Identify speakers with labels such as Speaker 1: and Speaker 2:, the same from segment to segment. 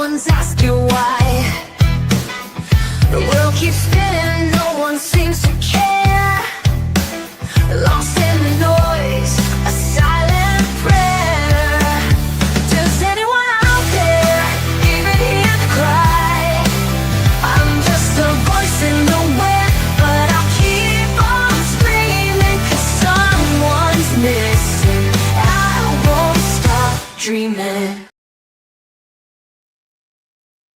Speaker 1: one's asking why. The world keeps spinning, no one seems to care. Lost in the noise, a silent prayer. Does anyone out there even hear the cry? I'm just a voice in the wind, but I'll keep on screaming, 'cause someone's missing. I won't stop dreaming.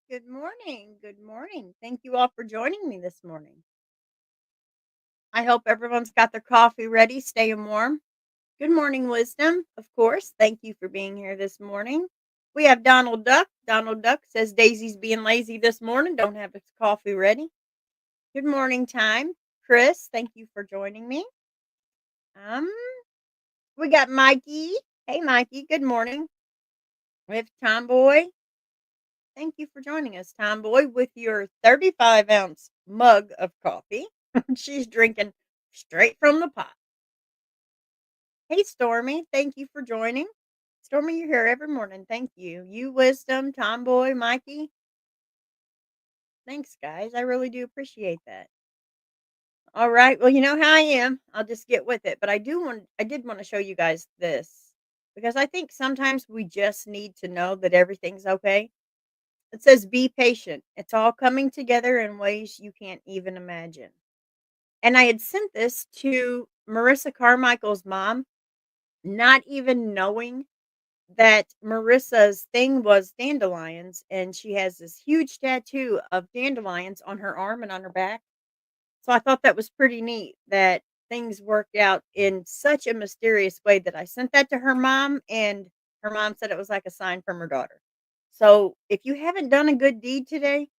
Speaker 2: Good morning. Good morning. Thank you all for joining me this morning. I hope everyone's got their coffee ready, staying warm. Good morning, Wisdom. Of course. Thank you for being here this morning. We have Donald Duck. Donald Duck says Daisy's being lazy this morning, don't have his coffee ready. Good morning, Time. Chris, thank you for joining me. Um, we got Mikey. Hey, Mikey. Good morning. We have Tomboy. Thank you for joining us, Tomboy, with your 35-ounce mug of coffee. She's drinking straight from the pot. Hey, Stormy. Thank you for joining. Stormy, you're here every morning. Thank you. You, Wisdom, Tomboy, Mikey. Thanks, guys. I really do appreciate that. All right. Well, you know how I am. I'll just get with it. But I did want to show you guys this because I think sometimes we just need to know that everything's okay. It says, be patient. It's all coming together in ways you can't even imagine. And I had sent this to Marissa Carmichael's mom, not even knowing that Marissa's thing was dandelions. And she has this huge tattoo of dandelions on her arm and on her back. So I thought that was pretty neat that things worked out in such a mysterious way that I sent that to her mom, and her mom said it was like a sign from her daughter. So if you haven't done a good deed today,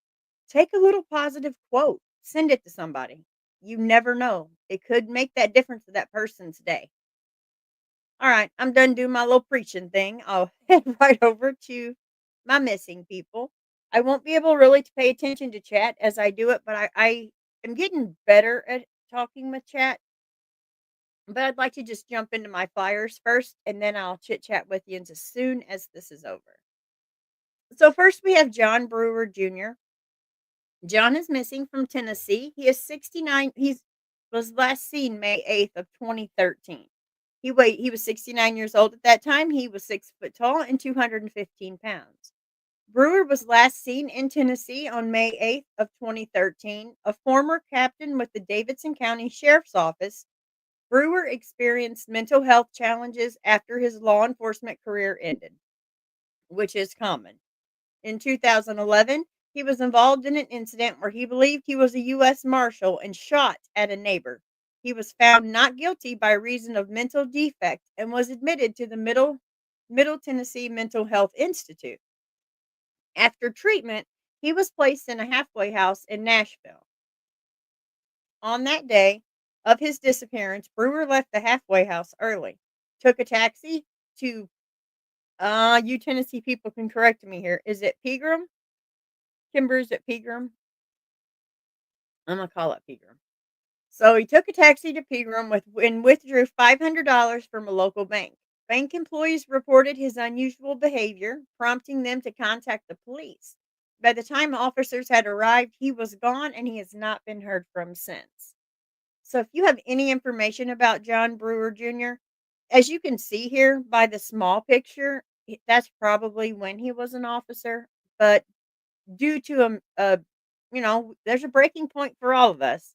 Speaker 2: take a little positive quote, send it to somebody. You never know. It could make that difference to that person's day. All right, I'm done doing my little preaching thing. I'll head right over to my missing people. I won't be able really to pay attention to chat as I do it, but I am getting better at talking with chat. But I'd like to just jump into my flyers first, and then I'll chit chat with you as soon as this is over. So first we have John Brewer Jr. John is missing from Tennessee. He is 69. He was last seen May 8th of 2013. He was 69 years old at that time. He was 6 foot tall and 215 pounds. Brewer was last seen in Tennessee on May 8th of 2013. A former captain with the Davidson County Sheriff's Office, Brewer experienced mental health challenges after his law enforcement career ended, which is common. In 2011, he was involved in an incident where he believed he was a U.S. Marshal and shot at a neighbor. He was found not guilty by reason of mental defect and was admitted to the Middle Tennessee Mental Health Institute. After treatment, he was placed in a halfway house in Nashville. On that day of his disappearance, Brewer left the halfway house early, took a taxi to, you Tennessee people can correct me here. Is it Pegram? Kimber, is it Pegram? I'm gonna call it Pegram. So he took a taxi to Pegram and withdrew $500 from a local bank. Bank employees reported his unusual behavior, prompting them to contact the police. By the time officers had arrived, he was gone and he has not been heard from since. So if you have any information about John Brewer Jr., as you can see here by the small picture, that's probably when he was an officer, but due to there's a breaking point for all of us.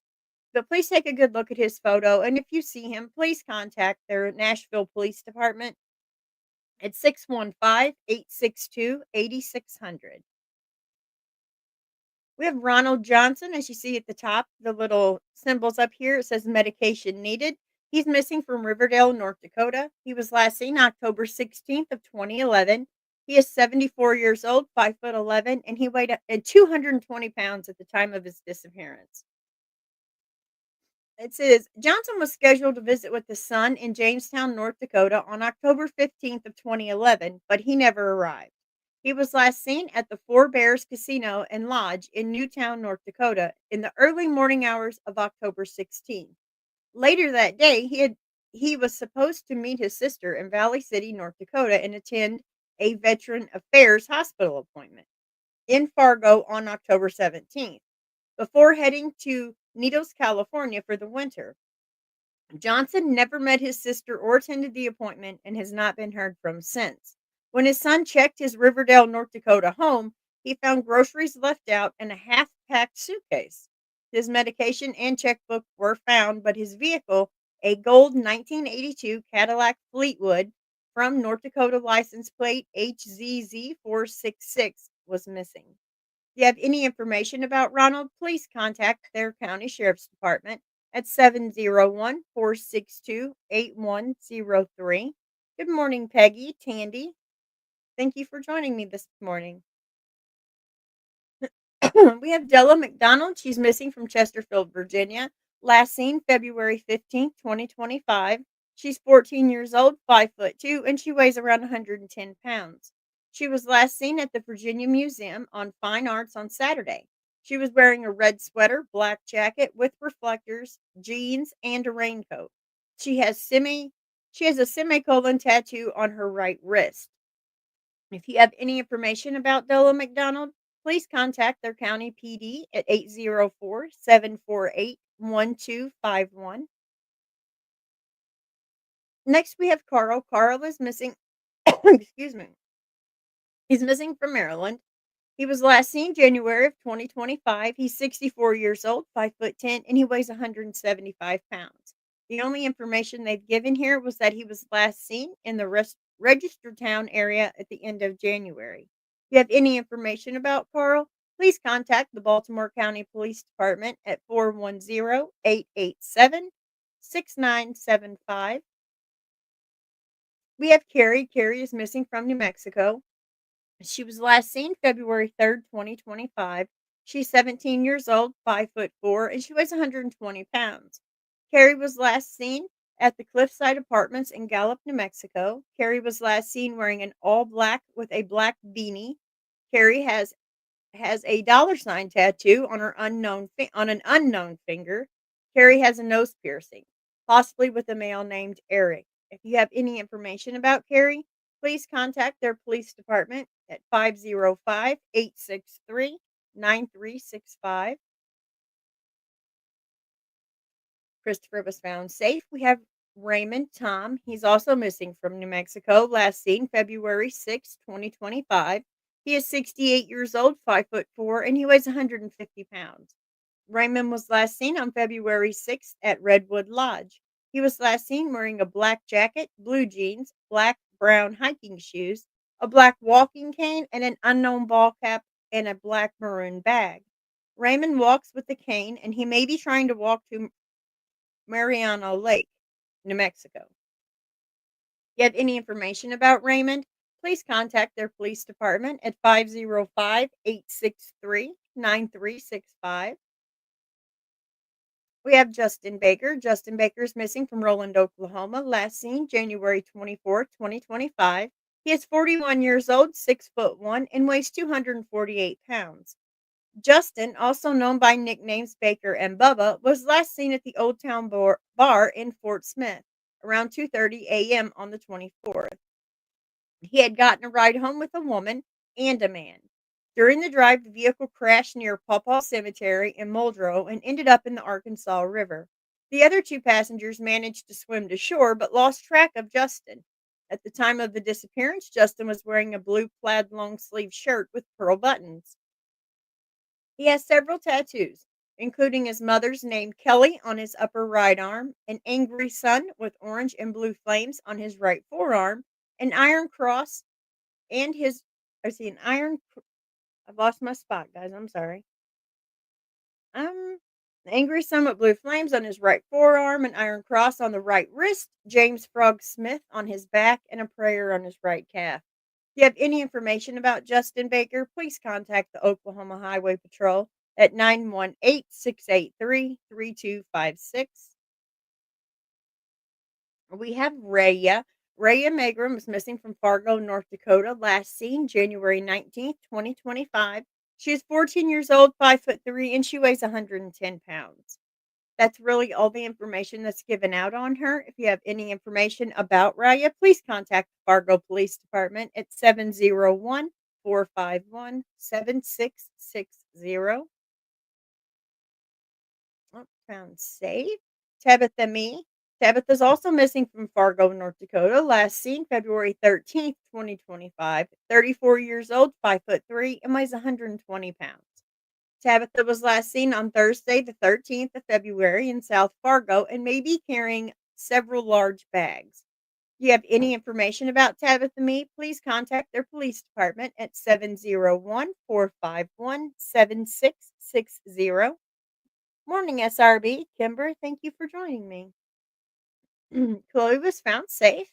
Speaker 2: But please take a good look at his photo, and if you see him, please contact their Nashville Police Department at 615-862-8600. We have Ronald Johnson, as you see at the top, the little symbols up here, it says medication needed. He's missing from Riverdale, North Dakota. He was last seen October 16th of 2011. He is 74 years old, 5'11", and he weighed 220 pounds at the time of his disappearance. It says Johnson was scheduled to visit with his son in Jamestown, North Dakota on October 15th of 2011, but he never arrived. He was last seen at the Four Bears Casino and Lodge in Newtown, North Dakota in the early morning hours of October 16th. Later that day, he was supposed to meet his sister in Valley City, North Dakota and attend a Veteran Affairs hospital appointment. in Fargo on October 17th before heading to Needles, California for the winter. Johnson never met his sister or attended the appointment and has not been heard from since. When his son checked his Riverdale, North Dakota home, he found groceries left out and a half packed suitcase. His medication and checkbook were found, but his vehicle, a gold 1982 Cadillac Fleetwood from North Dakota license plate HZZ466, was missing. If you have any information about Ronald, please contact their county sheriff's department at 701-462-8103. Good morning, Peggy, Tandy. Thank you for joining me this morning. We have Della McDonald. She's missing from Chesterfield, Virginia. Last seen February 15th, 2025. She's 14 years old, 5'2", and she weighs around 110 pounds. She was last seen at the Virginia Museum on Fine Arts on Saturday. She was wearing a red sweater, black jacket with reflectors, jeans, and a raincoat. She has a semicolon tattoo on her right wrist. If you have any information about Della McDonald, please contact their county PD at 804-748-1251. Next, we have Carl. Carl is missing. Excuse me. He's missing from Maryland. He was last seen January of 2025. He's 64 years old, 5'10", and he weighs 175 pounds. The only information they've given here was that he was last seen in the Registertown area at the end of January. If you have any information about Carl, please contact the Baltimore County Police Department at 410-887-6975. We have Carrie. Carrie is missing from New Mexico. She was last seen February 3rd, 2025. She's 17 years old, 5'4", and she weighs 120 pounds. Carrie was last seen at the Cliffside Apartments in Gallup, New Mexico. Carrie was last seen wearing an all black with a black beanie. Carrie has a dollar sign tattoo on on an unknown finger. Carrie has a nose piercing, possibly with a male named Eric. If you have any information about Carrie, please contact their police department at 505-863-9365. Christopher was found safe. We have Raymond Tom. He's also missing from New Mexico. Last seen February 6th, 2025. He is 68 years old, 5'4", and he weighs 150 pounds. Raymond was last seen on February 6th at Redwood Lodge. He was last seen wearing a black jacket, blue jeans, black brown hiking shoes, a black walking cane, and an unknown ball cap and a black maroon bag. Raymond walks with the cane, and he may be trying to walk to Mariano Lake, New Mexico. If you have any information about Raymond, please contact their police department at 505-863-9365. We have Justin Baker. Justin Baker is missing from Roland, Oklahoma. Last seen January 24th, 2025. He is 41 years old, 6'1", and weighs 248 pounds. Justin, also known by nicknames Baker and Bubba, was last seen at the Old Town Bar in Fort Smith around 2:30 a.m. on the 24th. He had gotten a ride home with a woman and a man. During the drive, the vehicle crashed near Pawpaw Cemetery in Muldrow and ended up in the Arkansas River. The other two passengers managed to swim to shore but lost track of Justin. At the time of the disappearance, Justin was wearing a blue plaid long sleeve shirt with pearl buttons. He has several tattoos, including his mother's name Kelly on his upper right arm, an angry sun with orange and blue flames on his right forearm, an iron cross, and I see an I've lost my spot, guys. I'm sorry. Um, an angry sun with blue flames on his right forearm, an iron cross on the right wrist, James Frog Smith on his back, and a prayer on his right calf. If you have any information about Justin Baker, please contact the Oklahoma Highway Patrol at 918-683-3256. We have Raya. Raya Magrum is missing from Fargo, North Dakota. Last seen January 19th, 2025. She is 14 years old, 5'3", and she weighs 110 pounds. That's really all the information that's given out on her. If you have any information about Raya, please contact the Fargo Police Department at 451-7660. Oh, found safe. Tabitha Me. Tabitha's also missing from Fargo, North Dakota. Last seen February 13th, 2025. 34 years old, 5'3", and weighs 120 pounds. Tabitha was last seen on Thursday, the 13th of February in South Fargo and may be carrying several large bags. If you have any information about Tabitha Me, please contact their police department at 701-451-7660. Morning, SRB. Kimber, thank you for joining me. Chloe was found safe.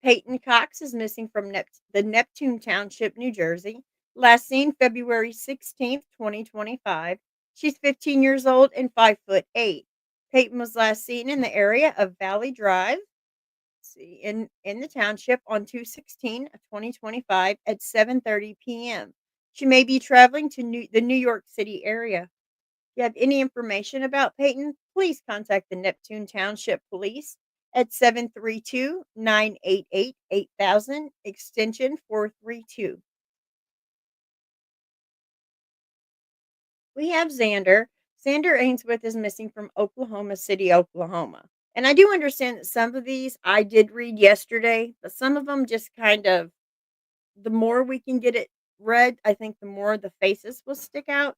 Speaker 2: Peyton Cox is missing from the Neptune Township, New Jersey. Last seen February 16th, 2025. She's 15 years old and 5'8". Peyton was last seen in the area of Valley Drive, see, in the township on 2/16/2025 at 7:30 p.m. She may be traveling to the New York City area. If you have any information about Peyton, please contact the Neptune Township Police at 732-988-8000, extension 432. We have Xander. Xander Ainsworth is missing from Oklahoma City, Oklahoma. And I do understand that some of these I did read yesterday, but some of them just kind of, the more we can get it read, I think the more the faces will stick out.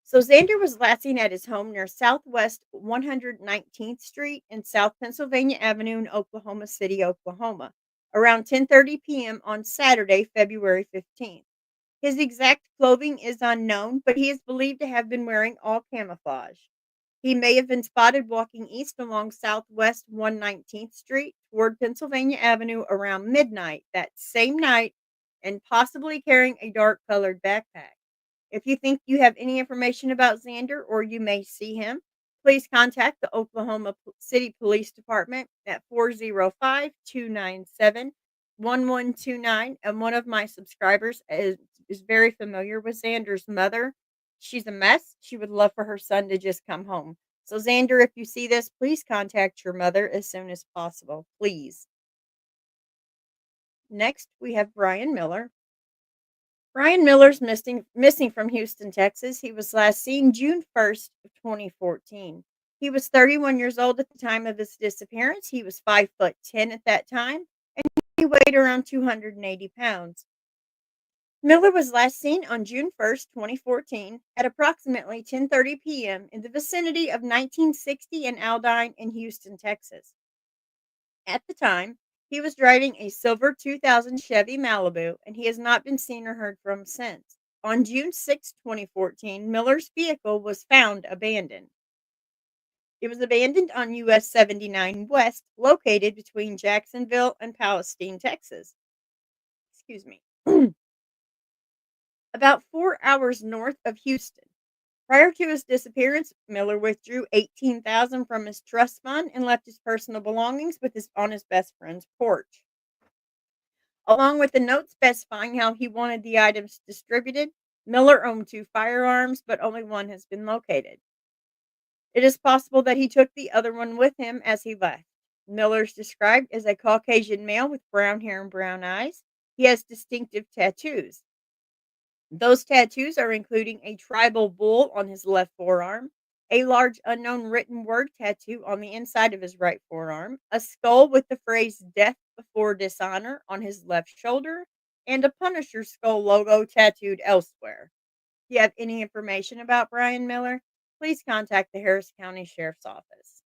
Speaker 2: So Xander was last seen at his home near Southwest 119th Street and South Pennsylvania Avenue in Oklahoma City, Oklahoma, around 10:30 p.m. on Saturday, February 15th. His exact clothing is unknown, but he is believed to have been wearing all camouflage. He may have been spotted walking east along Southwest 119th Street toward Pennsylvania Avenue around midnight that same night and possibly carrying a dark colored backpack. If you think you have any information about Xander or you may see him, please contact the Oklahoma City Police Department at 405-297-1129. And one of my subscribers is very familiar with Xander's mother. She's a mess. She would love for her son to just come home. So, Xander, if you see this, please contact your mother as soon as possible. Please. Next, we have Brian Miller. Brian Miller's missing from Houston, Texas. He was last seen June 1st of 2014. He was 31 years old at the time of his disappearance. He was 5'10" at that time, and he weighed around 280 pounds. Miller was last seen on June 1st, 2014, at approximately 10:30 p.m. in the vicinity of 1960 and Aldine in Houston, Texas. At the time, he was driving a silver 2000 Chevy Malibu, and he has not been seen or heard from since. On June 6, 2014, Miller's vehicle was found abandoned. It was abandoned on US 79 West, located between Jacksonville and Palestine, Texas. Excuse me. About 4 hours north of Houston. Prior to his disappearance, Miller withdrew $18,000 from his trust fund and left his personal belongings on his best friend's porch. Along with the note specifying how he wanted the items distributed, Miller owned 2 firearms, but only one has been located. It is possible that he took the other one with him as he left. Miller is described as a Caucasian male with brown hair and brown eyes. He has distinctive tattoos. Those tattoos are including a tribal bull on his left forearm, a large unknown written word tattoo on the inside of his right forearm, a skull with the phrase death before dishonor on his left shoulder, and a Punisher skull logo tattooed elsewhere. If you have any information about Brian Miller, please contact the Harris County Sheriff's Office.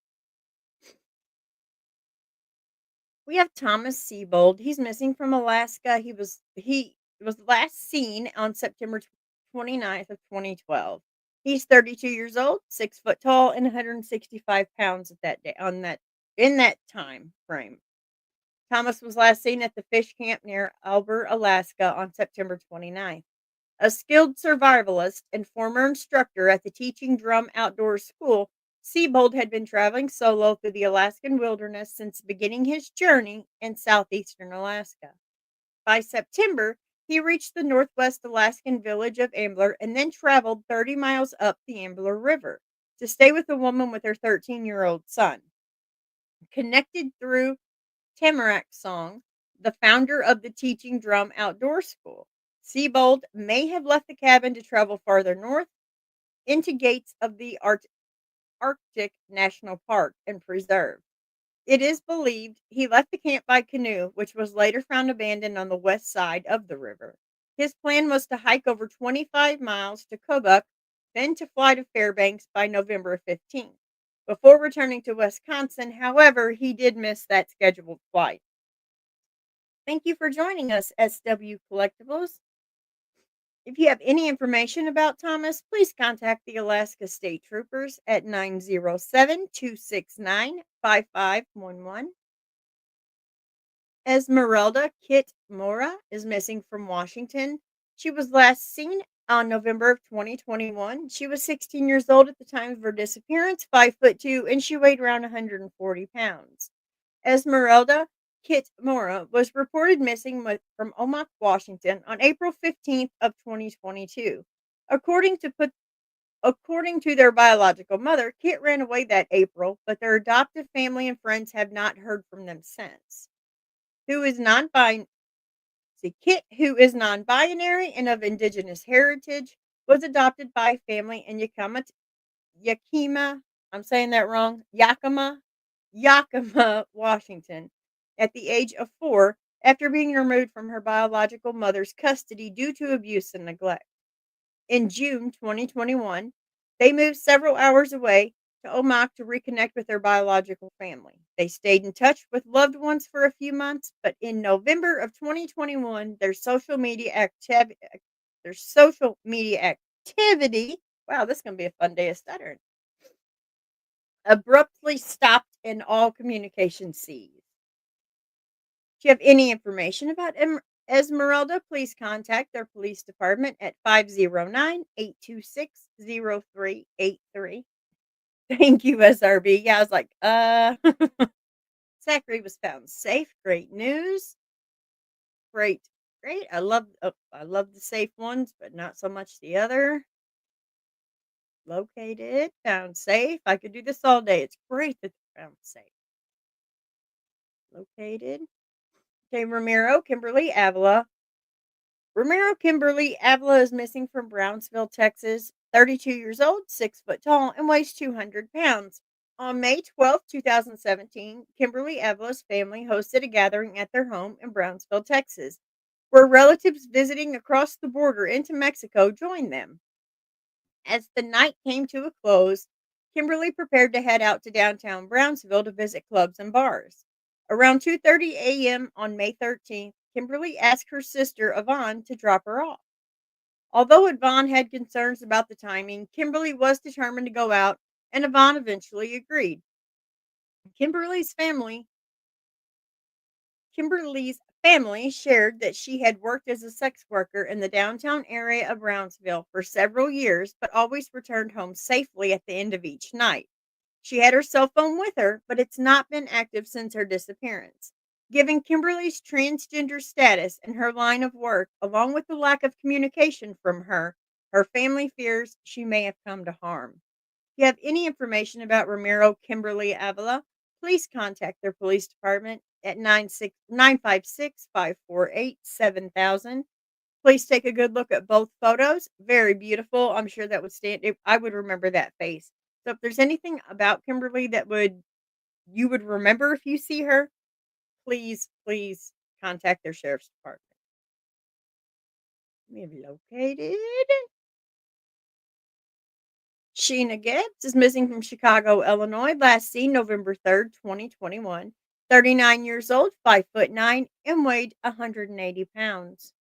Speaker 2: We have Thomas Siebold. He's missing from Alaska. He was last seen on September 29th of 2012. He's 32 years old, 6 foot tall, and 165 pounds at that day in that time frame. Thomas was last seen at the fish camp near Albert, Alaska on September 29th. A skilled survivalist and former instructor at the Teaching Drum Outdoor School, Siebold had been traveling solo through the Alaskan wilderness since beginning his journey in southeastern Alaska. By September, he reached the northwest Alaskan village of Ambler and then traveled 30 miles up the Ambler River to stay with a woman with her 13-year-old son. Connected through Tamarack Song, the founder of the Teaching Drum Outdoor School. Siebold may have left the cabin to travel farther north into gates of the Arctic National Park and Preserve. It is believed he left the camp by canoe, which was later found abandoned on the west side of the river. His plan was to hike over 25 miles to Kobuk, then to fly to Fairbanks by November 15th. Before returning to Wisconsin, however, he did miss that scheduled flight. Thank you for joining us, SW Collectibles. If you have any information about Thomas, please contact the Alaska State Troopers at 907-269-5511. Esmeralda Kit Mora is missing from Washington. She was last seen on November of 2021. She was 16 years old at the time of her disappearance, 5'2", and she weighed around 140 pounds. Esmeralda Kit Mora was reported missing from Omak, Washington on April 15th of 2022. According to put According to their biological mother, Kit ran away that April, but their adoptive family and friends have not heard from them since. Who is non-binary Kit, who is non-binary and of indigenous heritage, was adopted by family in Yakima, I'm saying that wrong, Yakima, Washington, at the age of 4 after being removed from her biological mother's custody due to abuse and neglect. In June 2021, they moved several hours away to Omak to reconnect with their biological family. They stayed in touch with loved ones for a few months, but in November of 2021, their social media activity, wow, this is going to be a fun day of stuttering, abruptly stopped and all communication ceased. If you have any information about Esmeralda, please contact their police department at 509-826-0383. Thank you, SRB. Yeah, I was like, Zachary was found safe. Great news. Great, great. I love the safe ones, but not so much the other. Located, found safe. I could do this all day. It's great that they're found safe. Located. Okay, Ramiro Kimberly Avila. Romero Kimberly Avila is missing from Brownsville, Texas. 32 years old, 6 foot tall, and weighs 200 pounds. On May 12, 2017, Kimberly Avila's family hosted a gathering at their home in Brownsville, Texas, where relatives visiting across the border into Mexico joined them. As the night came to a close, Kimberly prepared to head out to downtown Brownsville to visit clubs and bars. Around 2:30 a.m. on May 13th, Kimberly asked her sister Yvonne to drop her off. Although Yvonne had concerns about the timing, Kimberly was determined to go out, and Yvonne eventually agreed. Kimberly's family Kimberly's family shared that she had worked as a sex worker in the downtown area of Brownsville for several years, but always returned home safely at the end of each night. She had her cell phone with her, but it's not been active since her disappearance. Given Kimberly's transgender status and her line of work, along with the lack of communication from her, her family fears she may have come to harm. If you have any information about Ramiro Kimberly Avila, please contact their police department at 956-548-7000. Please take a good look at both photos. Very beautiful. I'm sure that would I would remember that face. So if there's anything about Kimberly that you would remember if you see her, please contact their sheriff's department. We have located Sheena Gibbs is missing from Chicago, Illinois. Last seen November 3rd, 2021. 39 years old, 5'9", and weighed 180 pounds.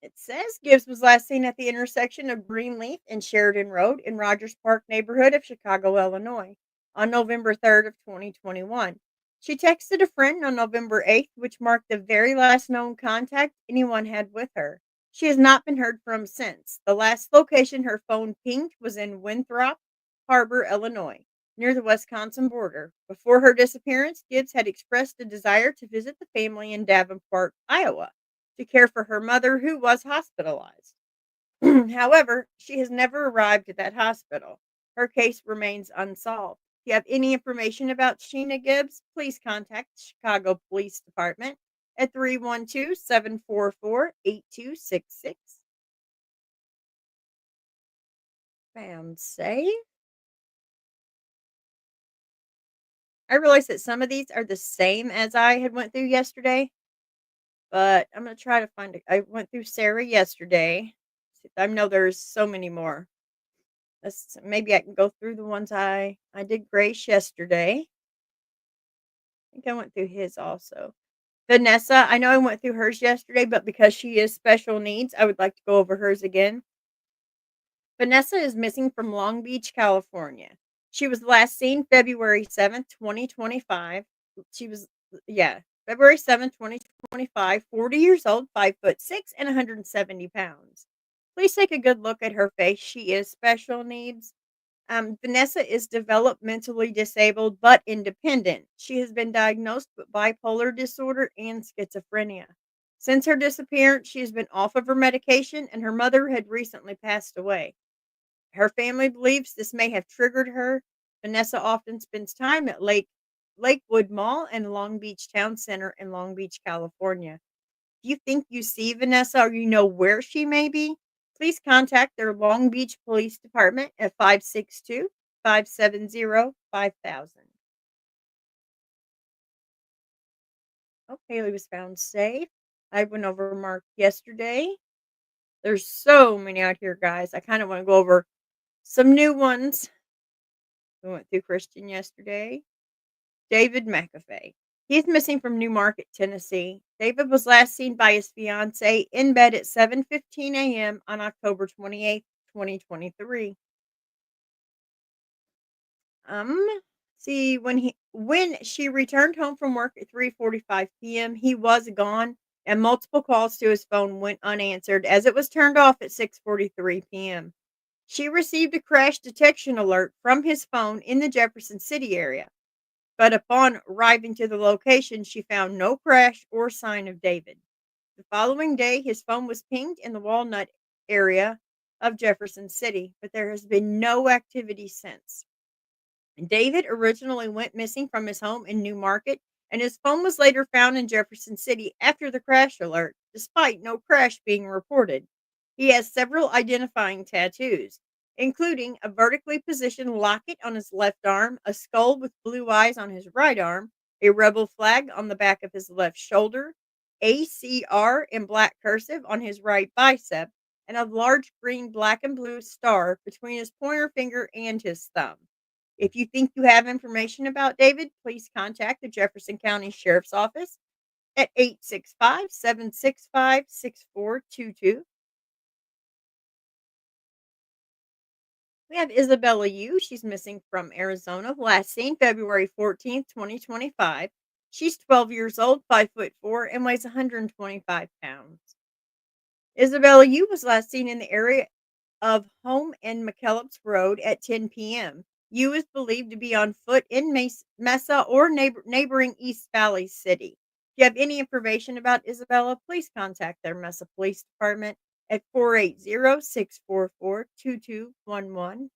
Speaker 2: It says Gibbs was last seen at the intersection of Greenleaf and Sheridan Road in Rogers Park neighborhood of Chicago, Illinois, on November 3rd of 2021. She texted a friend on November 8th, which marked the very last known contact anyone had with her. She has not been heard from since. The last location her phone pinged was in Winthrop Harbor, Illinois, near the Wisconsin border. Before her disappearance, Gibbs had expressed a desire to visit the family in Davenport, Iowa, to care for her mother, who was hospitalized. However, she has never arrived at that hospital. Her case remains unsolved. you have any information about Sheena Gibbs, please contact the Chicago Police Department at 312-744-8266. Found safe. I realize that some of these are the same as I had went through yesterday, but I'm gonna try to find it. I went through Sarah yesterday. I know there's so many more. Maybe I can go through the ones I did Grace yesterday. I think I went through his also. Vanessa, I know I went through hers yesterday, but because she is special needs, I would like to go over hers again. Vanessa is missing from Long Beach, California. She was last seen February 7th, 2025. She was, yeah, February 7th, 2025, 40 years old, 5'6" and 170 pounds. Please take a good look at her face. She is special needs. Vanessa is developmentally disabled but independent. She has been diagnosed with bipolar disorder and schizophrenia. Since her disappearance, she has been off of her medication and her mother had recently passed away. Her family believes this may have triggered her. Vanessa often spends time at Lakewood Mall and Long Beach Town Center in Long Beach, California. If you think you see Vanessa or you know where she may be, please contact their Long Beach Police Department at 562-570-5000. Oh, Haley was found safe. I went over Mark yesterday. There's so many out here, guys. I kind of want to go over some new ones. We went through Christian yesterday. David McAfee. He's missing from New Market, Tennessee. David was last seen by his fiancee in bed at 7:15 a.m. on October 28th, 2023. Um, see when she returned home from work at 3:45 p.m., he was gone and multiple calls to his phone went unanswered as it was turned off at 6:43 p.m. She received a crash detection alert from his phone in the Jefferson City area. But upon arriving to the location, she found no crash or sign of David. The following day, his phone was pinged in the Walnut area of Jefferson City, but there has been no activity since. David originally went missing from his home in New Market, and his phone was later found in Jefferson City after the crash alert, despite no crash being reported. He has several identifying tattoos, including a vertically positioned locket on his left arm, a skull with blue eyes on his right arm, a rebel flag on the back of his left shoulder, ACR in black cursive on his right bicep, and a large green, black, and blue star between his pointer finger and his thumb. If you think you have information about David, please contact the Jefferson County Sheriff's Office at 865-765-6422. We have Isabella Yu. She's missing from Arizona. Last seen February 14th, 2025. She's 12 years old, 5'4", and weighs 125 pounds. Isabella Yu was last seen in the area of Home and McKellips Road at 10 p.m. Yu is believed to be on foot in Mesa or neighboring East Valley City. If you have any information about Isabella, please contact their Mesa Police Department at 480-644-2211.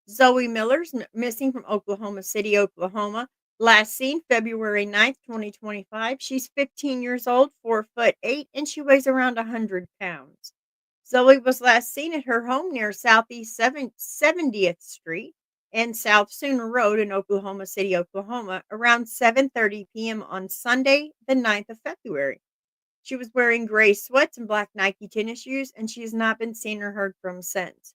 Speaker 2: Zoe Miller's missing from Oklahoma City, Oklahoma. Last seen February 9th, 2025. She's 15 years old, 4'8", and she weighs around 100 pounds. Zoe was last seen at her home near Southeast 70th Street and South Sooner Road in Oklahoma City, Oklahoma, around 7:30 p.m. on Sunday, the 9th of February. She was wearing gray sweats and black Nike tennis shoes, and she has not been seen or heard from since.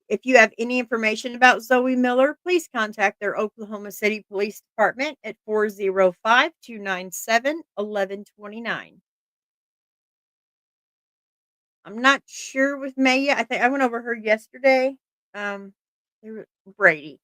Speaker 2: If you have any information about Zoe Miller, please contact their Oklahoma City Police Department at 405-297-1129. I'm not sure with Maya. I think I went over her yesterday. Um, Brady.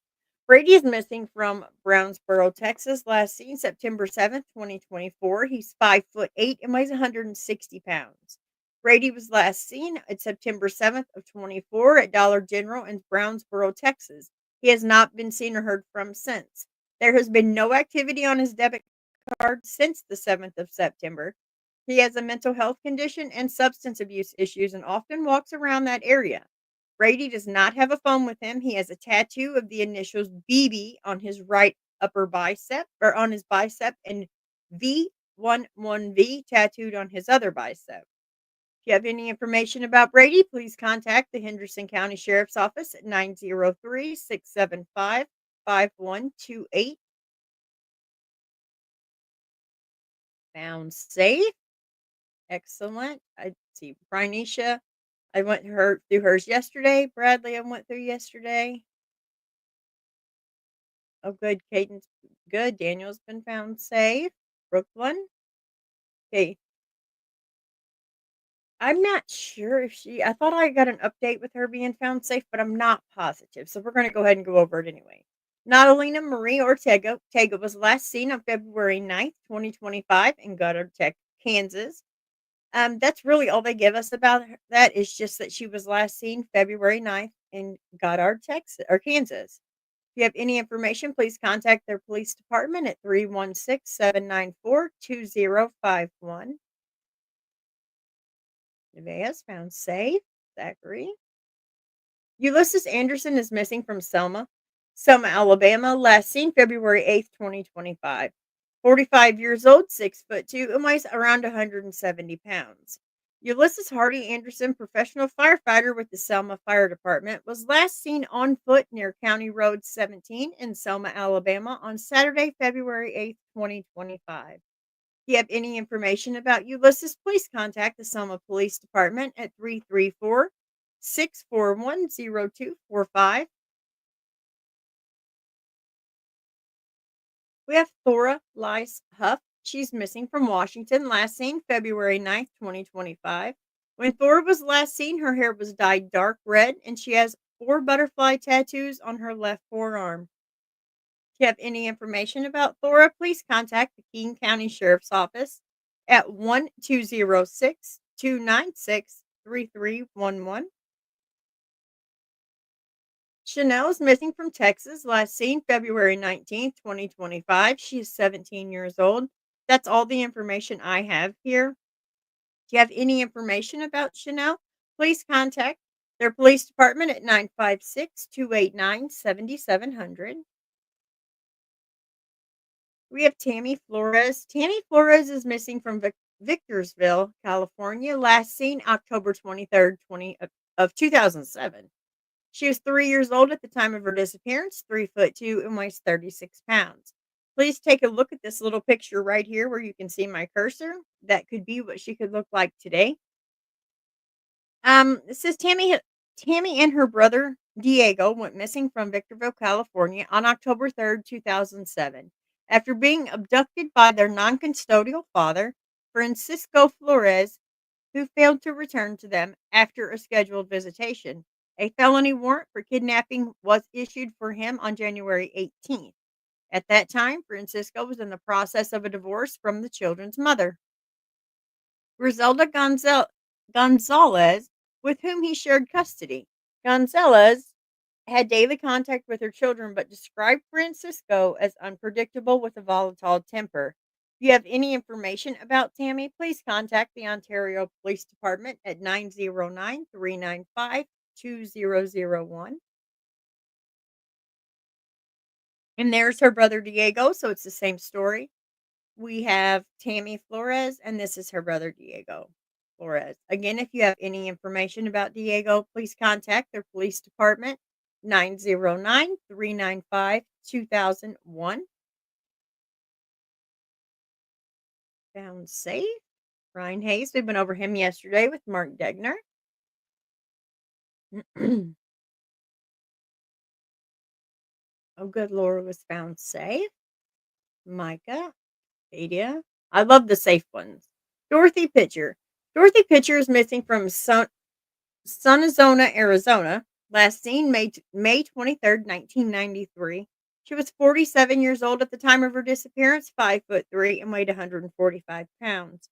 Speaker 2: Brady is missing from Brownsboro, Texas. Last seen September 7th, 2024. He's 5'8" and weighs 160 pounds. Brady was last seen at September 7th of 24 at Dollar General in Brownsboro, Texas. He has not been seen or heard from since. There has been no activity on his debit card since the 7th of September. He has a mental health condition and substance abuse issues and often walks around that area. Brady does not have a phone with him. He has a tattoo of the initials BB on his right upper bicep or on his bicep and V11V tattooed on his other bicep. If you have any information about Brady, please contact the Henderson County Sheriff's Office at 903-675-5128. Found safe. Excellent. I see Brianisha. I went through hers yesterday. Bradley, I went through yesterday. Oh, good. Caden's good. Daniel's been found safe. Brooklyn. Okay. I'm not sure if I thought I got an update with her being found safe, but I'm not positive. So we're going to go ahead and go over it anyway. Natalina Marie Ortega was last seen on February 9th, 2025 in Goddard, Kansas. That's really all they give us about that is just that she was last seen February 9th in Goddard, Texas or Kansas. If you have any information, please contact their police department at 316-794-2051. Nevaeh found safe. Zachary. Ulysses Anderson is missing from Selma, Alabama, last seen February 8th, 2025. 45 years old, 6'2", and weighs around 170 pounds. Ulysses Hardy Anderson, professional firefighter with the Selma Fire Department, was last seen on foot near County Road 17 in Selma, Alabama on Saturday, February 8th, 2025. If you have any information about Ulysses, please contact the Selma Police Department at 334-641-0245. We have Thora Lice Huff. She's missing from Washington, last seen February 9th, 2025. When Thora was last seen, her hair was dyed dark red and she has 4 butterfly tattoos on her left forearm. If you have any information about Thora, please contact the King County Sheriff's Office at 1-206-296-3311. Chanel is missing from Texas, last seen February 19th, 2025. She is 17 years old. That's all the information I have here. If you have any information about Chanel, please contact their police department at 956-289-7700. We have Tammy Flores. Tammy Flores is missing from Victorsville, California, last seen October 23rd, 2007. She was 3 years old at the time of her disappearance, 3'2", and weighs 36 pounds. Please take a look at this little picture right here where you can see my cursor. That could be what she could look like today. It says Tammy and her brother Diego went missing from Victorville, California on October 3rd, 2007, after being abducted by their non-custodial father, Francisco Flores, who failed to return to them after a scheduled visitation. A felony warrant for kidnapping was issued for him on January 18th. At that time, Francisco was in the process of a divorce from the children's mother, Griselda Gonzalez, with whom he shared custody. Gonzalez had daily contact with her children, but described Francisco as unpredictable with a volatile temper. If you have any information about Tammy, please contact the Ontario Police Department at 909-395-2001. And there's her brother Diego, so it's the same story. We have Tammy Flores, and this is her brother Diego Flores. Again, if you have any information about Diego, please contact their police department, 909-395-2001. Found safe. Ryan Hayes, we went over him yesterday with Mark Degner. Oh, good Laura was found safe. Micah, Adia. I love the safe ones. Dorothy Pitcher. Dorothy Pitcher is missing from Sunazona, Arizona. Last seen May 23rd, 1993. She was 47 years old at the time of her disappearance, 5'3", and weighed 145 pounds.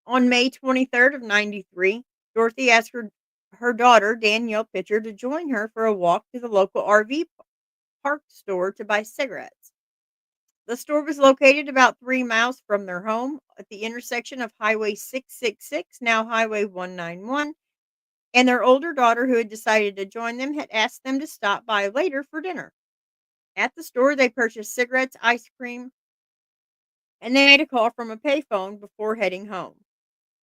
Speaker 2: On May 23rd of 93, Dorothy asked her daughter, Danielle Pitcher, to join her for a walk to the local RV park store to buy cigarettes. The store was located about 3 miles from their home at the intersection of Highway 666, now Highway 191, and their older daughter, who had decided to join them, had asked them to stop by later for dinner. At the store, they purchased cigarettes, ice cream, and they made a call from a payphone before heading home.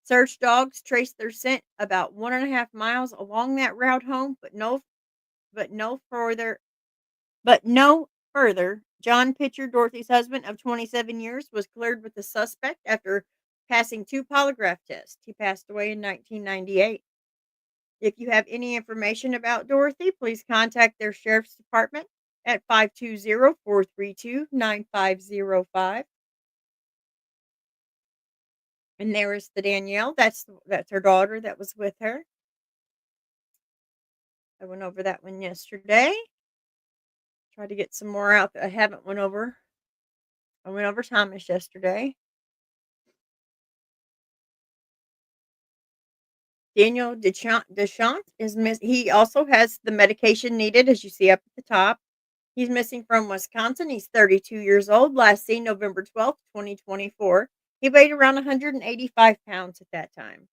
Speaker 2: Search dogs traced their scent about 1.5 miles along that route home, but no further. But no further. John Pitcher, Dorothy's husband of 27 years, was cleared with the suspect after passing two polygraph tests. He passed away in 1998. If you have any information about Dorothy, please contact their sheriff's department at 520-432-9505. And there is the Danielle. That's her daughter that was with her. I went over that one yesterday. Tried to get some more out that I haven't went over. I went over Thomas yesterday. Daniel Deschamps is he also has the medication needed, as you see up at the top. He's missing from Wisconsin. He's 32 years old. Last seen November 12th, 2024. He weighed around 185 pounds at that time.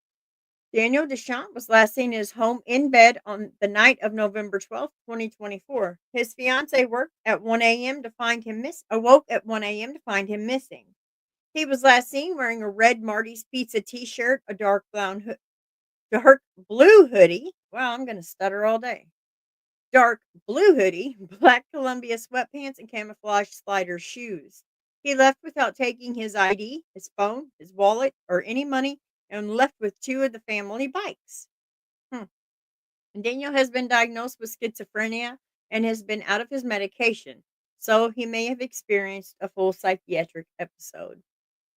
Speaker 2: Daniel Deschamps was last seen in his home in bed on the night of November 12th, 2024. His fiancee awoke at 1 a.m. to find him missing. He was last seen wearing a red Marty's Pizza t-shirt, a dark blue hoodie. Wow, I'm going to stutter all day. Dark blue hoodie, black Columbia sweatpants, and camouflage slider shoes. He left without taking his ID, his phone, his wallet, or any money, and left with two of the family bikes. And Daniel has been diagnosed with schizophrenia and has been out of his medication, so he may have experienced a full psychiatric episode.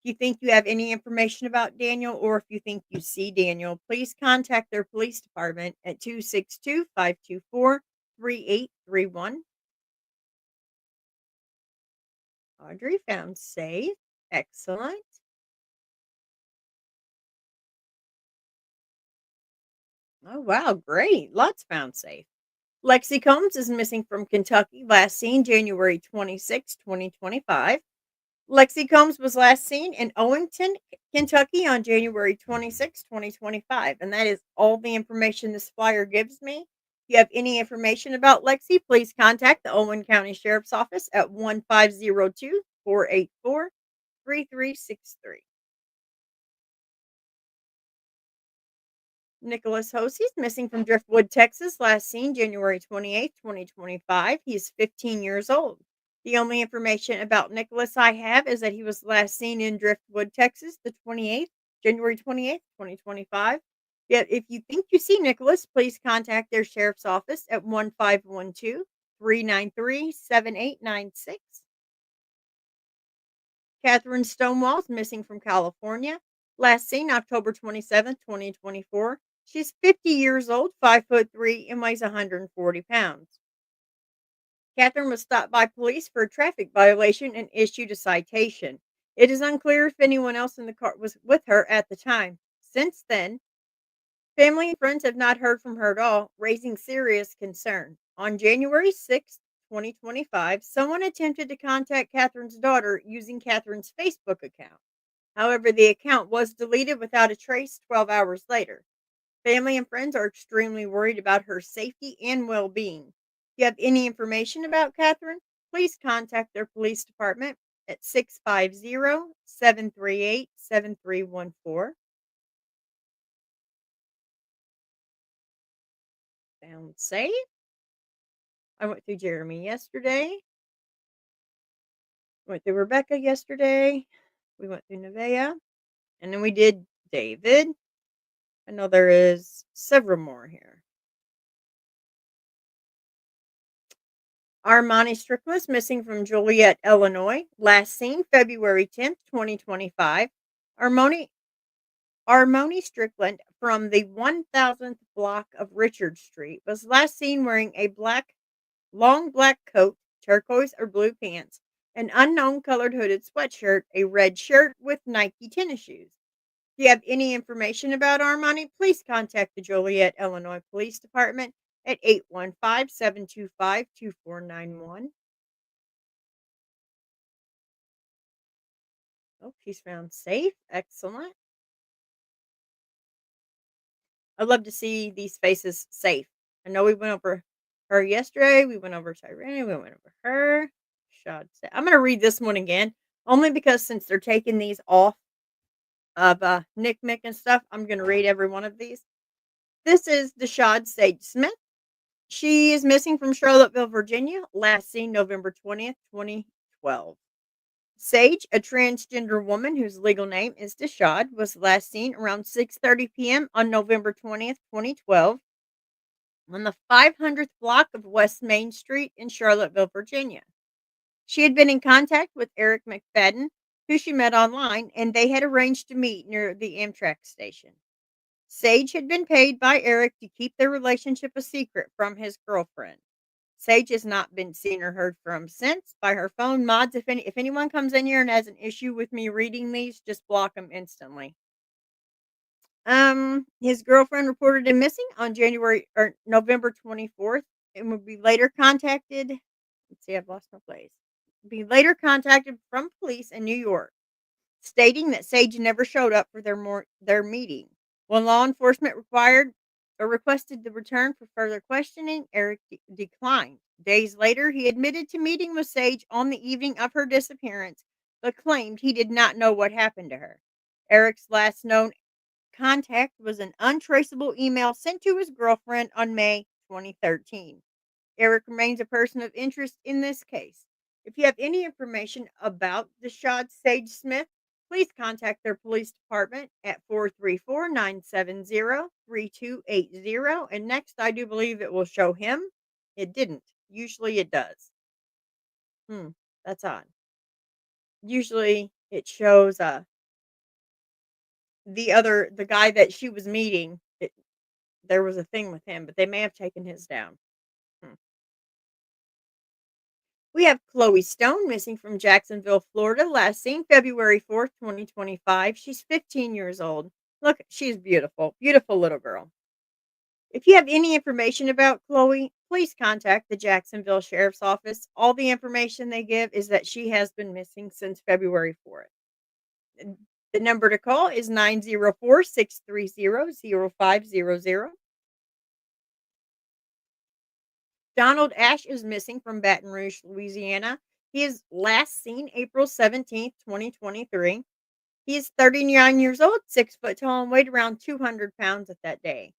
Speaker 2: If you think you have any information about Daniel, or if you think you see Daniel, please contact their police department at 262-524-3831. Audrey found safe. Excellent. Oh, wow. Great. Lots found safe. Lexi Combs is missing from Kentucky, last seen January 26, 2025. Lexi Combs was last seen in Owington, Kentucky on January 26, 2025. And that is all the information this flyer gives me. If you have any information about Lexi, please contact the Owen County Sheriff's Office at 1502-484-3363. Nicholas Hosey is missing from Driftwood, Texas, last seen January 28th, 2025. He is 15 years old. The only information about Nicholas I have is that he was last seen in Driftwood, Texas, January 28th, 2025. Yet, if you think you see Nicholas, please contact their sheriff's office at 1512-393-7896. Catherine Stonewall is missing from California. Last seen October 27th, 2024. She's 50 years old, 5'3", and weighs 140 pounds. Catherine was stopped by police for a traffic violation and issued a citation. It is unclear if anyone else in the car was with her at the time. Since then, family and friends have not heard from her at all, raising serious concern. On January 6th, 2025, someone attempted to contact Catherine's daughter using Catherine's Facebook account. However, the account was deleted without a trace 12 hours later. Family and friends are extremely worried about her safety and well being. If you have any information about Catherine, please contact their police department at 650-738-7314. Sound safe? I went through Jeremy yesterday. Went through Rebecca yesterday. We went through Nevaeh. And then we did David. I know there is several more here. Armani Strickland is missing from Joliet, Illinois. Last seen February 10th, 2025. Armoni Strickland from the 1000th block of Richard Street was last seen wearing a long black coat, turquoise or blue pants, an unknown colored hooded sweatshirt, a red shirt with Nike tennis shoes. If you have any information about Armani, please contact the Joliet, Illinois Police Department at 815-725-2491. Oh, she's found safe. Excellent. I love to see these faces safe. I know we went over her yesterday. We went over Tyrene. We went over her. I'm going to read this one again, only because since they're taking these off of Nick Mick and stuff, I'm going to read every one of these. This is Deshad Sage Smith. She is missing from Charlottesville, Virginia, last seen November 20th, 2012. Sage, a transgender woman whose legal name is Deshad, was last seen around 6:30 p.m. on November 20th, 2012, on the 500th block of West Main Street in Charlottesville, Virginia. She had been in contact with Eric McFadden, who she met online, and they had arranged to meet near the Amtrak station. Sage had been paid by Eric to keep their relationship a secret from his girlfriend. Sage has not been seen or heard from since by her phone. Mods, if anyone comes in here and has an issue with me reading these, just block them instantly. His girlfriend reported him missing on January or November 24th and would be later contacted. Let's see, I've lost my place. Be later contacted from police in New York, stating that Sage never showed up for their meeting. When law enforcement required or requested the return for further questioning, Eric declined. Days later, he admitted to meeting with Sage on the evening of her disappearance, but claimed he did not know what happened to her. Eric's last known contact was an untraceable email sent to his girlfriend on May 2013. Eric remains a person of interest in this case. If you have any information about Deshad Sage Smith, please contact their police department at 434-970-3280. And next, I do believe it will show him. It didn't. Usually it does. That's odd. Usually it shows the guy that she was meeting. There was a thing with him, but they may have taken his down. Hmm. We have Chloe Stone missing from Jacksonville, Florida, last seen February 4th, 2025. She's 15 years old. Look, she's beautiful. Beautiful little girl. If you have any information about Chloe, please contact the Jacksonville Sheriff's Office. All the information they give is that she has been missing since February 4th. The number to call is 904-630-0500. Donald Ash is missing from Baton Rouge, Louisiana. He is last seen April 17th, 2023. He is 39 years old, 6 foot tall, and weighed around 200 pounds at that day.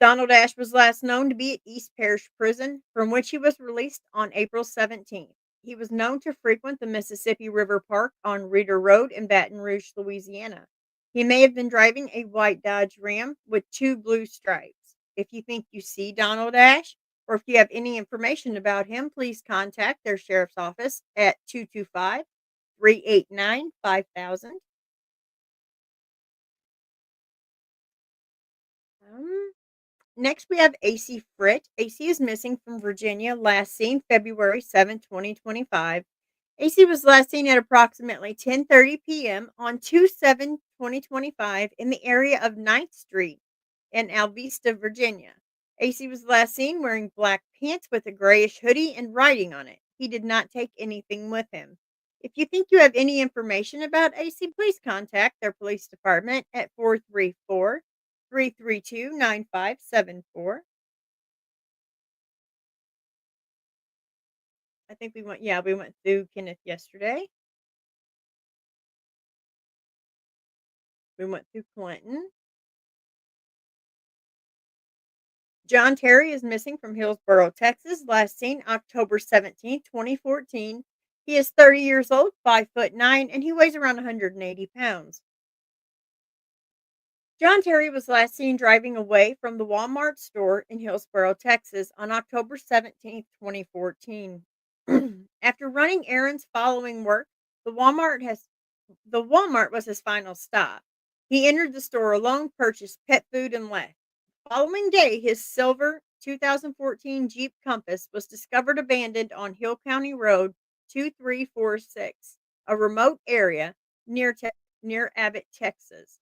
Speaker 2: Donald Ash was last known to be at East Parish Prison, from which he was released on April 17th. He was known to frequent the Mississippi River Park on Reeder Road in Baton Rouge, Louisiana. He may have been driving a white Dodge Ram with 2 blue stripes. If you think you see Donald Ash, or if you have any information about him, please contact their sheriff's office at 225-389-5000. Next, we have AC Fritt. AC is missing from Virginia, last seen February 7th, 2025. AC was last seen at approximately 10:30 p.m. on 2/7/2025 in the area of 9th Street in Alvesta, Virginia. AC was last seen wearing black pants with a grayish hoodie and writing on it. He did not take anything with him. If you think you have any information about AC, please contact their police department at 434-332-9574. I think we went through Kenneth yesterday. We went through Clinton. John Terry is missing from Hillsboro, Texas, last seen October 17th, 2014. He is 30 years old, 5'9", and he weighs around 180 pounds. John Terry was last seen driving away from the Walmart store in Hillsboro, Texas on October 17th, 2014. After running errands following work, the Walmart was his final stop. He entered the store alone, purchased pet food, and left. Following day, his silver 2014 Jeep Compass was discovered abandoned on Hill County Road 2346, a remote area near Abbott, Texas.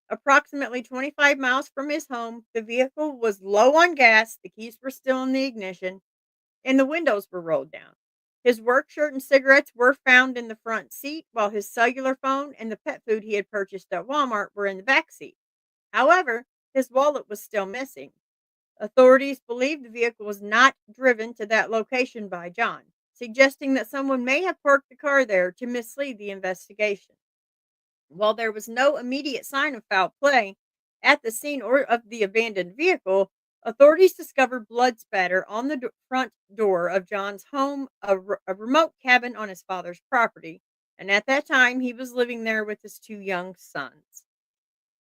Speaker 2: Approximately 25 miles from his home, the vehicle was low on gas, the keys were still in the ignition, and the windows were rolled down. His work shirt and cigarettes were found in the front seat, while his cellular phone and the pet food he had purchased at Walmart were in the back seat. However, his wallet was still missing. Authorities believe the vehicle was not driven to that location by John, suggesting that someone may have parked the car there to mislead the investigation. While there was no immediate sign of foul play at the scene or of the abandoned vehicle, authorities discovered blood spatter on the front door of John's home, a remote cabin on his father's property, and at that time he was living there with his two young sons.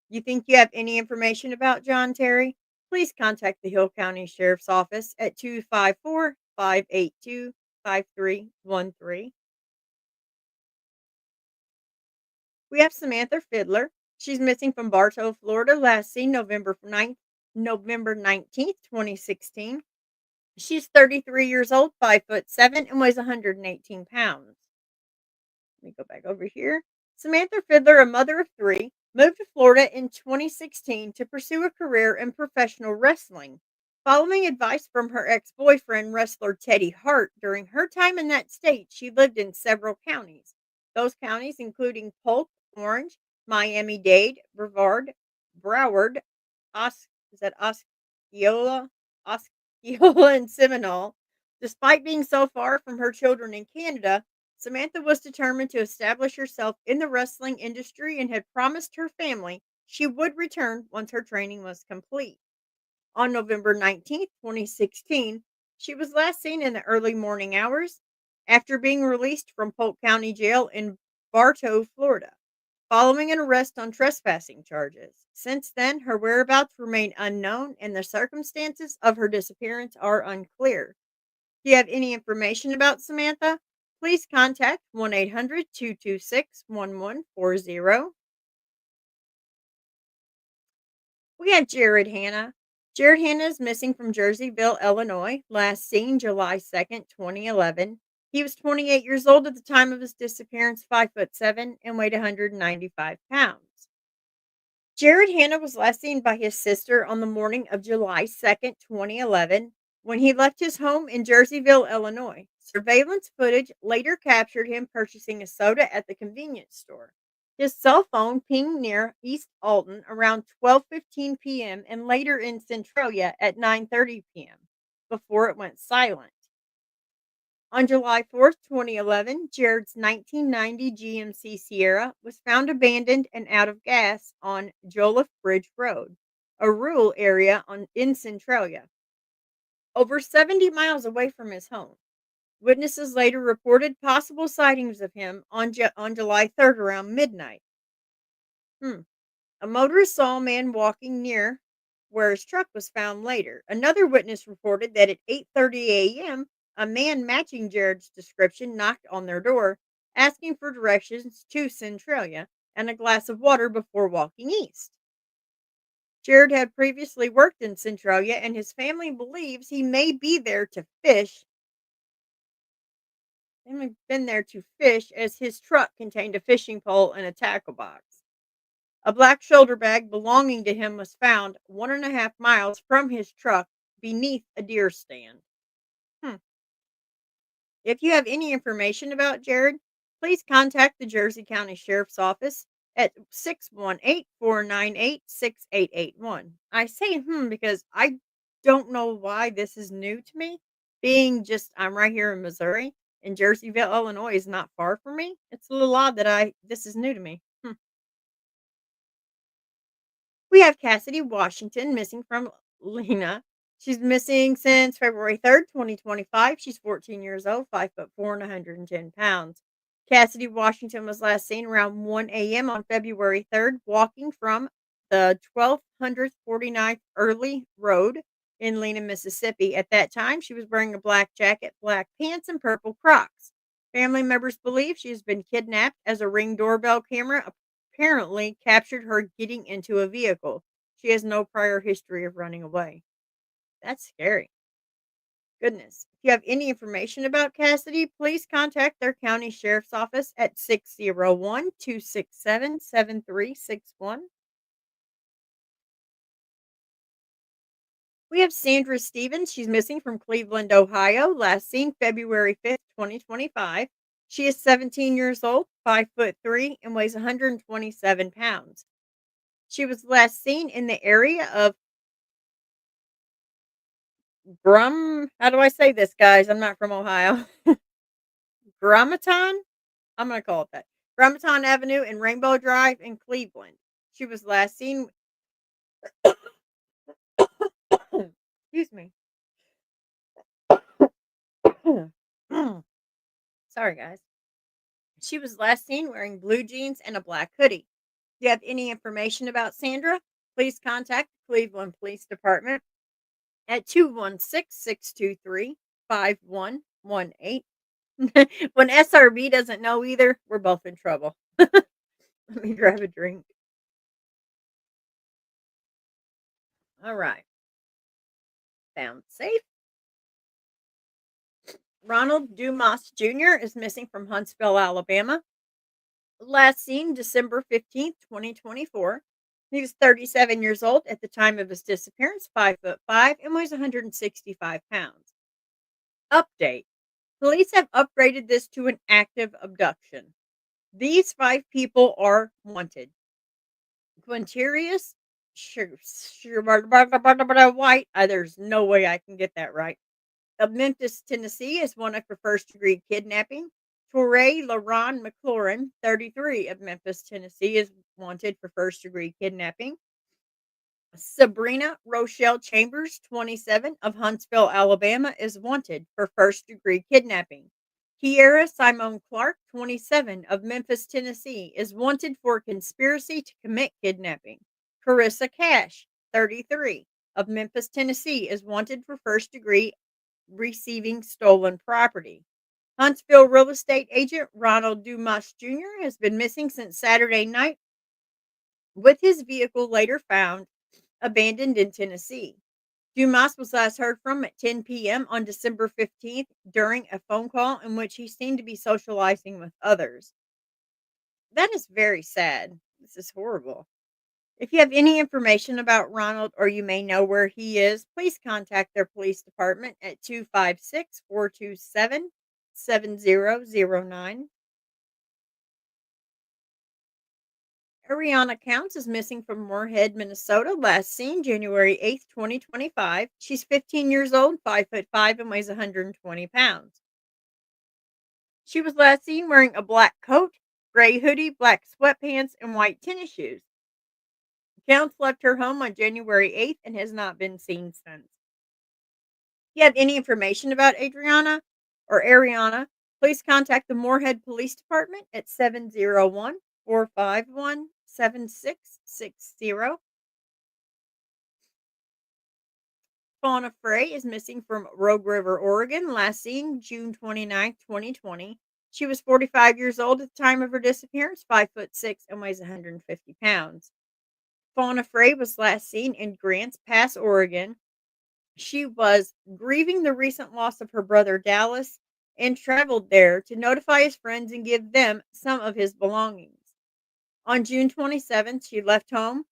Speaker 2: You think you have any information about John Terry? Please contact the Hill County Sheriff's Office at 254-582-5313. We have Samantha Fiddler. She's missing from Bartow, Florida, last seen November 19th, 2016. She's 33 years old, 5'7", and weighs 118 pounds. Let me go back over here. Samantha Fiddler, a mother of three, moved to Florida in 2016 to pursue a career in professional wrestling. Following advice from her ex boyfriend, wrestler Teddy Hart, during her time in that state, she lived in several counties. Those counties including Polk, Orange, Miami Dade, Broward, is that Osceola, Osceola, and Seminole. Despite being so far from her children in Canada, Samantha was determined to establish herself in the wrestling industry and had promised her family she would return once her training was complete. On November 19th, 2016, she was last seen in the early morning hours after being released from Polk County Jail in Bartow, Florida, following an arrest on trespassing charges. Since then, her whereabouts remain unknown and the circumstances of her disappearance are unclear. If you have any information about Samantha, please contact 1-800-226-1140. We have Jared Hanna. Jared Hanna is missing from Jerseyville, Illinois, last seen July 2nd, 2011. He was 28 years old at the time of his disappearance, 5'7", and weighed 195 pounds. Jared Hanna was last seen by his sister on the morning of July 2nd, 2011, when he left his home in Jerseyville, Illinois. Surveillance footage later captured him purchasing a soda at the convenience store. His cell phone pinged near East Alton around 12:15 p.m. and later in Centralia at 9:30 p.m. before it went silent. On July 4th, 2011, Jared's 1990 GMC Sierra was found abandoned and out of gas on Jolliffe Bridge Road, a rural area in Centralia, over 70 miles away from his home. Witnesses later reported possible sightings of him on July 3rd around midnight. A motorist saw a man walking near where his truck was found later. Another witness reported that at 8:30 a.m., a man matching Jared's description knocked on their door, asking for directions to Centralia and a glass of water before walking east. Jared had previously worked in Centralia, and his family believes he may be there to fish. He may have been there to fish as his truck contained a fishing pole and a tackle box. A black shoulder bag belonging to him was found 1.5 miles from his truck beneath a deer stand. Hmm. If you have any information about Jared, please contact the Jersey County Sheriff's Office at 618-498-6881. I say because I don't know why this is new to me. Being just I'm right here in Missouri and Jerseyville, Illinois is not far from me. It's a little odd that this is new to me. We have Cassidy Washington missing from Lena. She's missing since February 3rd, 2025. She's 14 years old, 5'4" and 110 pounds. Cassidy Washington was last seen around 1 a.m. on February 3rd, walking from the 1249th Early Road in Lena, Mississippi. At that time, she was wearing a black jacket, black pants, and purple Crocs. Family members believe she has been kidnapped as a Ring doorbell camera apparently captured her getting into a vehicle. She has no prior history of running away. That's scary. Goodness. If you have any information about Cassidy, please contact their county sheriff's office at 601-267-7361. We have Sandra Stevens. She's missing from Cleveland, Ohio, last seen February 5th, 2025. She is 17 years old, 5'3", and weighs 127 pounds. She was last seen in the area of how do I say this, guys? I'm not from Ohio. Gramaton? I'm gonna call it that. Gramaton Avenue and Rainbow Drive in Cleveland. She was last seen excuse me. Sorry, guys. She was last seen wearing blue jeans and a black hoodie. Do you have any information about Sandra? Please contact the Cleveland Police Department at 216-623-5118. When SRB doesn't know either, we're both in trouble. Let me grab a drink. All right. Found safe. Ronald Dumas Jr. is missing from Huntsville, Alabama. Last seen December 15th, 2024. He was 37 years old at the time of his disappearance, 5'5" and weighs 165 pounds. Update. Police have upgraded this to an active abduction. These five people are wanted. Quintarius White. There's no way I can get that right. Of Memphis, Tennessee, is wanted for first degree kidnapping. Torrey LaRon McLaurin, 33, of Memphis, Tennessee, is wanted for first degree kidnapping. Sabrina Rochelle Chambers, 27, of Huntsville, Alabama, is wanted for first degree kidnapping. Kiera Simone Clark, 27, of Memphis, Tennessee, is wanted for conspiracy to commit kidnapping. Carissa Cash, 33, of Memphis, Tennessee, is wanted for first degree receiving stolen property. Huntsville real estate agent Ronald Dumas Jr. has been missing since Saturday night, with his vehicle later found abandoned in Tennessee. Dumas was last heard from at 10 p.m. on December 15th during a phone call in which he seemed to be socializing with others. That is very sad. This is horrible. If you have any information about Ronald or you may know where he is, please contact their police department at 256-427-7009. Ariana Counts is missing from Moorhead, Minnesota, last seen January 8th, 2025. She's 15 years old, 5'5", and weighs 120 pounds. She was last seen wearing a black coat, gray hoodie, black sweatpants, and white tennis shoes. Counts left her home on January 8th and has not been seen since. If you have any information about Adriana or Ariana, please contact the Moorhead Police Department at 701-451-7660. Fauna Frey is missing from Rogue River, Oregon, last seen June 29th, 2020. She was 45 years old at the time of her disappearance, 5'6", and weighs 150 pounds. Fauna Frey was last seen in Grants Pass, Oregon. She was grieving the recent loss of her brother Dallas and traveled there to notify his friends and give them some of his belongings. On June 27th, she left home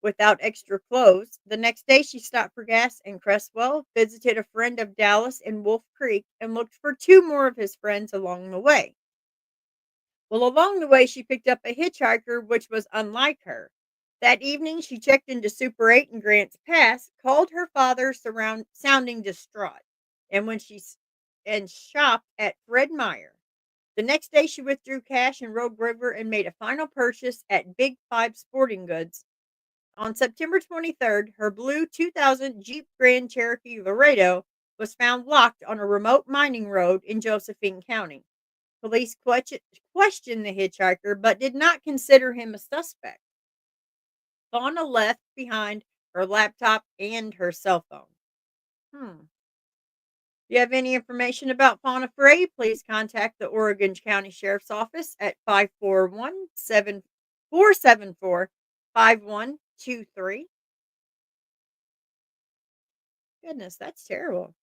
Speaker 2: without extra clothes. The next day, she stopped for gas in Cresswell, visited a friend of Dallas in Wolf Creek, and looked for two more of his friends along the way. Well, along the way, she picked up a hitchhiker, which was unlike her. That evening, she checked into Super 8 in Grants Pass, called her father, sounding distraught, and shopped at Fred Meyer. The next day, she withdrew cash in Rogue River and made a final purchase at Big Five Sporting Goods. On September 23rd, her blue 2000 Jeep Grand Cherokee Laredo was found locked on a remote mining road in Josephine County. Police questioned the hitchhiker but did not consider him a suspect. Fauna left behind her laptop and her cell phone. If you have any information about Fauna Frey, please contact the Oregon County Sheriff's Office at 541-474-5123. Goodness, that's terrible.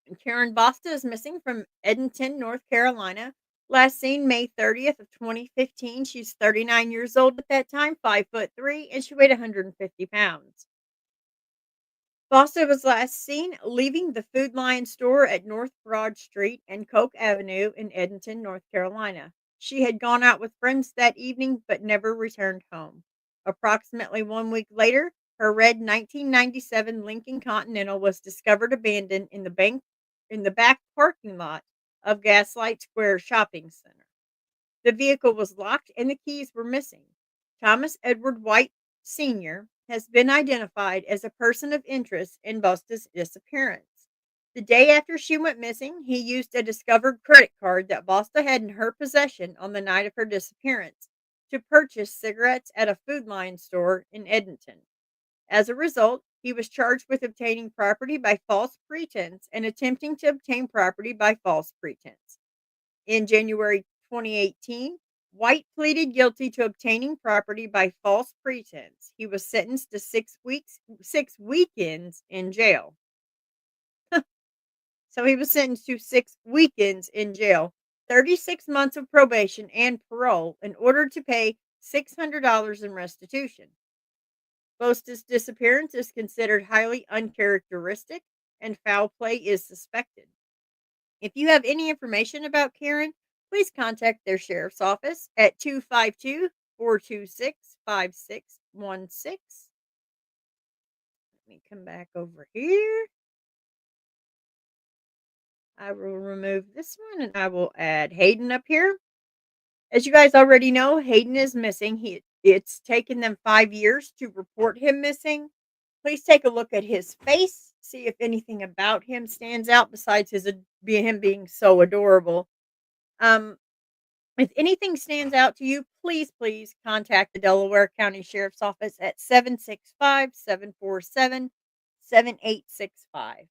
Speaker 2: And Karen Basta is missing from Edenton, North Carolina. Last seen May 30th of 2015. She's 39 years old at that time, 5'3", and she weighed 150 pounds. Basta was last seen leaving the Food Lion store at North Broad Street and Coke Avenue in Edenton, North Carolina. She had gone out with friends that evening but never returned home. Approximately 1 week later, her red 1997 Lincoln Continental was discovered abandoned in the back parking lot of Gaslight Square Shopping Center. The vehicle was locked and the keys were missing. Thomas Edward White Sr. has been identified as a person of interest in Busta's disappearance. The day after she went missing, he used a discovered credit card that Busta had in her possession on the night of her disappearance to purchase cigarettes at a Food Lion store in Edmonton. As a result, he was charged with obtaining property by false pretense and attempting to obtain property by false pretense. In January 2018, White pleaded guilty to obtaining property by false pretense. He was sentenced to 6 weekends in jail. So he was sentenced to 6 weekends in jail, 36 months of probation and parole in order to pay $600 in restitution. Busta's disappearance is considered highly uncharacteristic and foul play is suspected. If you have any information about Karen, please contact their sheriff's office at 252-426-5616. Let me come back over here. I will remove this one and I will add Hayden up here. As you guys already know, Hayden is missing. It's taken them 5 years to report him missing. Please take a look at his face, see if anything about him stands out besides him being so adorable. If anything stands out to you, please contact the Delaware County Sheriff's Office at 765-747-7865.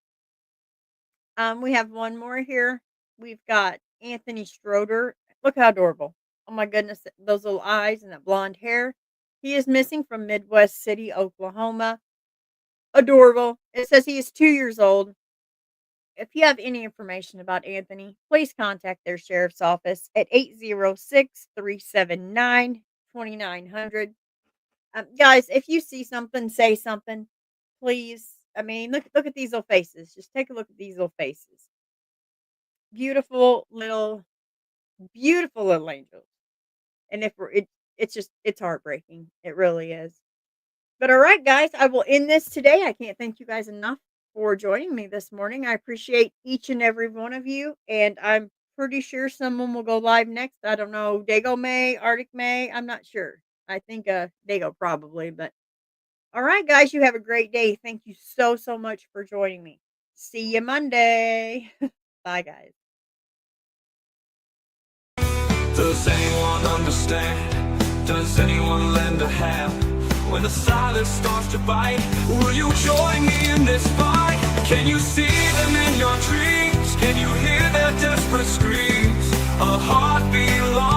Speaker 2: We have one more here. We've got Anthony Schroeder. Look how adorable. Oh my goodness, those little eyes and that blonde hair. He is missing from Midwest City, Oklahoma. Adorable. It says he is 2 years old. If you have any information about Anthony, please contact their sheriff's office at 806-379-2900. Guys, if you see something, say something. Please. I mean, look at these little faces. Just take a look at these little faces. Beautiful little angels. And it's heartbreaking. It really is. But all right, guys, I will end this today. I can't thank you guys enough for joining me this morning. I appreciate each and every one of you, and I'm pretty sure someone will go live next. I don't know, Dago May, Arctic May, I'm not sure. I think Dago probably, but all right, guys, you have a great day. Thank you so much for joining me. See you Monday. Bye, guys.
Speaker 3: Does anyone understand? Does anyone lend a hand? When the silence starts to bite, will you join me in this fight? Can you see them in your dreams? Can you hear their desperate screams? A heart belongs